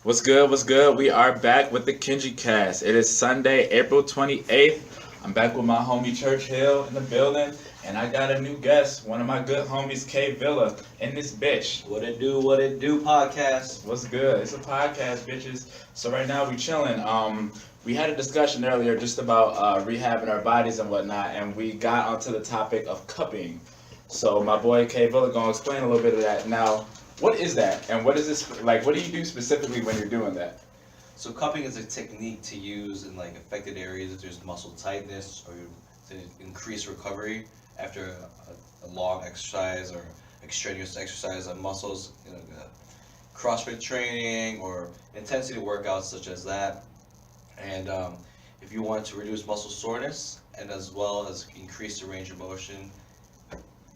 What's good? What's good? We are back with the KenjiCast. It is Sunday, April 28th. I'm back with my homie Churchill in the building, and I got a new guest, one of my good homies, K Villa, in this bitch. What it do, podcast. What's good? It's a podcast, bitches. So right now we chilling. We had a discussion earlier just about rehabbing our bodies and whatnot, and we got onto the topic of cupping. So my boy K Villa gonna explain a little bit of that now. What is that, and what is this like? What do you do specifically when you're doing that? So cupping is a technique to use in like affected areas if there's muscle tightness or to increase recovery after a long exercise or extraneous exercise on muscles, CrossFit training or intensity workouts such as that. And if you want to reduce muscle soreness and as well as increase the range of motion,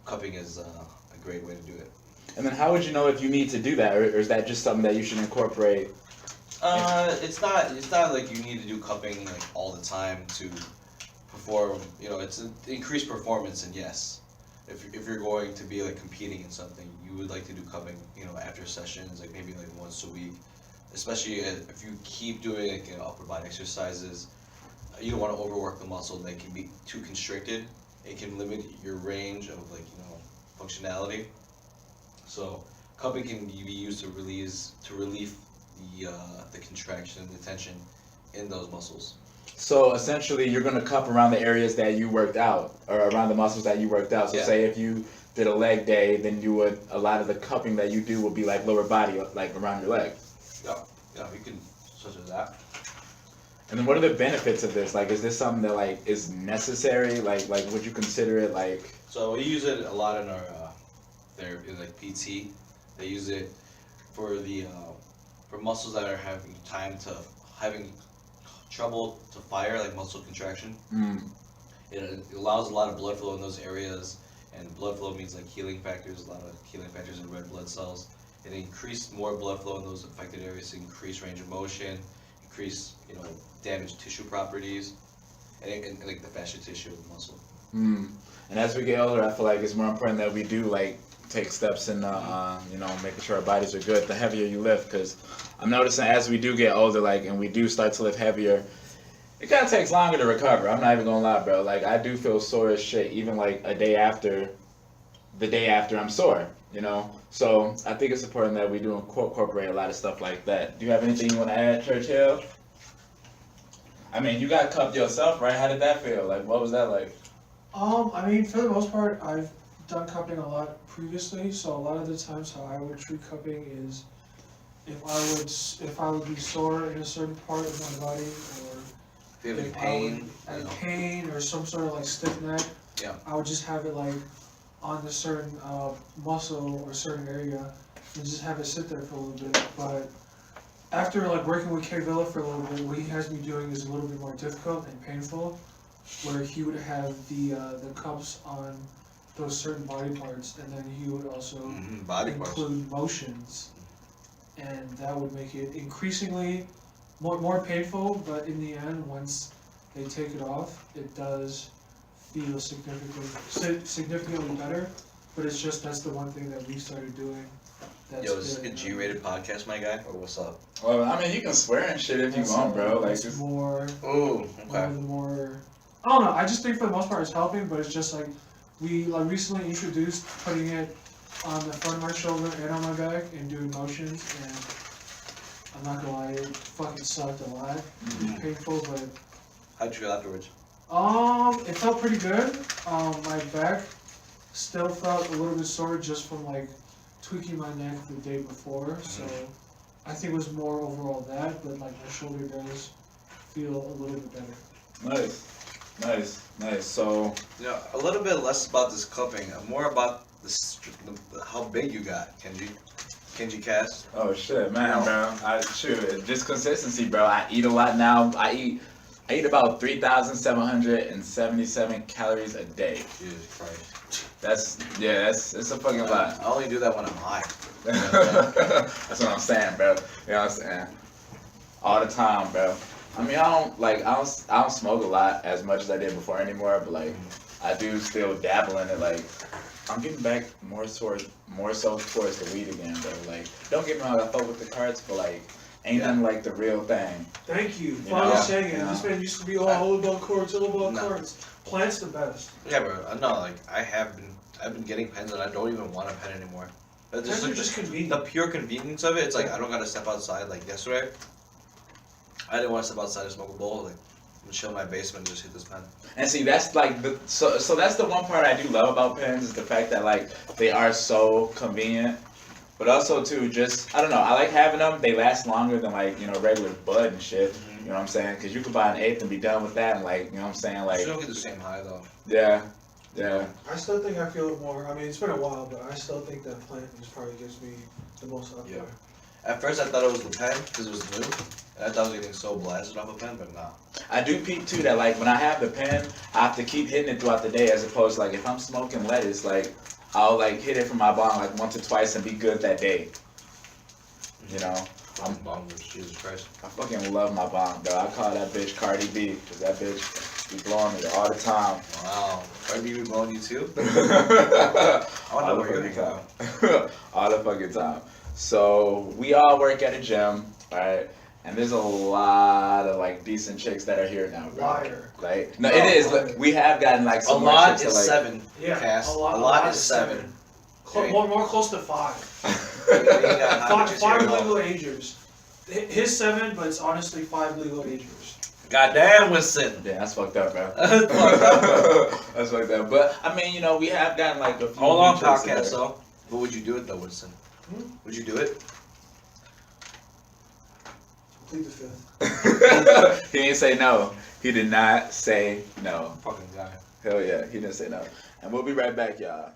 cupping is a great way to do it. And then how would you know if you need to do that, or is that just something that you should incorporate? It's not like you need to do cupping like all the time to perform. It's an increased performance, and yes, if you're going to be like competing in something, you would like to do cupping. After sessions, like maybe like once a week, especially if you keep doing like upper body exercises. You don't want to overwork the muscle; they can be too constricted. It can limit your range of functionality. So cupping can be used to relieve the contraction and the tension in those muscles. So essentially, you're gonna cup around the areas that you worked out, or around the muscles that you worked out. So Yeah. say if you did a leg day, then you would a lot of the cupping that you do would be like lower body, like around your leg. Yeah, yeah, you can such as that. And then what are the benefits of this? Like, is this something that like is necessary? Like would you consider it like? So we use it a lot in our therapy, like PT. They use it for the for muscles that are having trouble to fire, like muscle contraction. Mm. It allows a lot of blood flow in those areas, and blood flow means like healing factors. A lot of healing factors in red blood cells. It increased more blood flow in those affected areas to increase range of motion, increase damaged tissue properties, and like the fascia tissue of the muscle. Mm. And as we get older, I feel like it's more important that we do like take steps in, making sure our bodies are good. The heavier you lift, because I'm noticing as we do get older, like, and we do start to lift heavier, it kind of takes longer to recover. I'm not even gonna lie, bro. Like, I do feel sore as shit, even like the day after I'm sore. So I think it's important that we do incorporate a lot of stuff like that. Do you have anything you want to add, Churchill? I mean, you got cupped yourself, right? How did that feel? Like, what was that like? I mean, for the most part, I've done cupping a lot previously, so a lot of the times how I would treat cupping is if I would be sore in a certain part of my body, or If you have any if pain, I would have pain or some sort of like stiff neck, Yeah. I would just have it like on a certain muscle or certain area, and just have it sit there for a little bit. But after like working with K Villa for a little bit, what he has me doing is a little bit more difficult and painful, where he would have the cups on those certain body parts, and then he would also body parts. include motions, and that would make it increasingly more painful. But in the end, once they take it off, it does feel significantly better. But it's just that's the one thing that we started doing. Yo, is this a G-rated podcast, my guy, or what's up? Well, I mean, you can swear and shit if you want, bro. Like, it's just more. Ooh, One okay. of the more. I don't know. I just think for the most part it's helping, but it's just like we like recently introduced putting it on the front of my shoulder and on my back and doing motions, and I'm not gonna lie, it fucking sucked a lot. It was painful, but How'd you feel afterwards? it felt pretty good. My back still felt a little bit sore just from like tweaking my neck the day before, so I think it was more overall that, but like my shoulder does feel a little bit better. nice. So, A little bit less about this cupping, more about how big you got, KenjiCast. oh shit, man, bro. Just consistency, bro. I eat a lot now. I eat about 3,777 calories a day. Jesus Christ. It's a fucking lot. I only do that when I'm high. That's what I'm saying, bro. You know what I'm saying? All the time, bro. I mean, I don't smoke a lot as much as I did before anymore, but like, I do still dabble in it. Like, I'm getting back more so towards the weed again, bro. Like, don't get me wrong, I fuck with the cards, but like, ain't nothing like the real thing. Thank you. You Finally know? saying it. Yeah. This man used to be all about cards, all about No. cards. Plant's the best. Yeah, bro. No, like I've been getting pens and I don't even want a pen anymore. It's Pens just, are like, just convenient. the pure convenience of it. It's like I don't gotta step outside. Like yesterday, I didn't want to step outside and smoke a bowl. Like I'm chill in my basement and just hit this pen. And see, that's like so that's the one part I do love about pens is the fact that like they are so convenient, but also too just I don't know, I like having them. They last longer than like regular bud and shit. Mm-hmm. You know what I'm saying? Because you could buy an eighth and be done with that, and like you know what I'm saying, You like still don't get the same high though. yeah, yeah. I still think I feel it more. I mean, it's been a while, but I still think that plant is probably gives me the most up Yeah. there. At first I thought it was the pen because it was new, and I thought I was getting so blasted off a pen, but nah. I do peep too that like when I have the pen, I have to keep hitting it throughout the day as opposed to like if I'm smoking lettuce, like I'll like hit it from my bong like once or twice and be good that day. You know, I'm bongers, Jesus Christ. I fucking love my bong, though. I call that bitch Cardi B because that bitch be blowing me all the time. Wow. Cardi B blowing you too? I want to know All the where you're fucking hanging out. time. All the fucking time. So we all work at a gym, right? And there's a lot of like decent chicks that are here now, bro. Liar. Like, no, it is. Look, we have gotten like A some more lot chicks is that, like, 7. Yeah, Cass. a lot is 7. More close to 5. You got how many Five chicks legal here? agers. His 7, but it's honestly 5 legal agers. Goddamn, Winston. Yeah, that's fucked up, bro. That's fucked up. That's fucked up. But I mean, we have gotten like a few. Hold on, new chicks in podcast there. though. But would you do it though, Winston? Would you do it? Plead the 5th. He didn't say no. He did not say no. Fucking guy. Hell yeah, he didn't say no. And we'll be right back, y'all.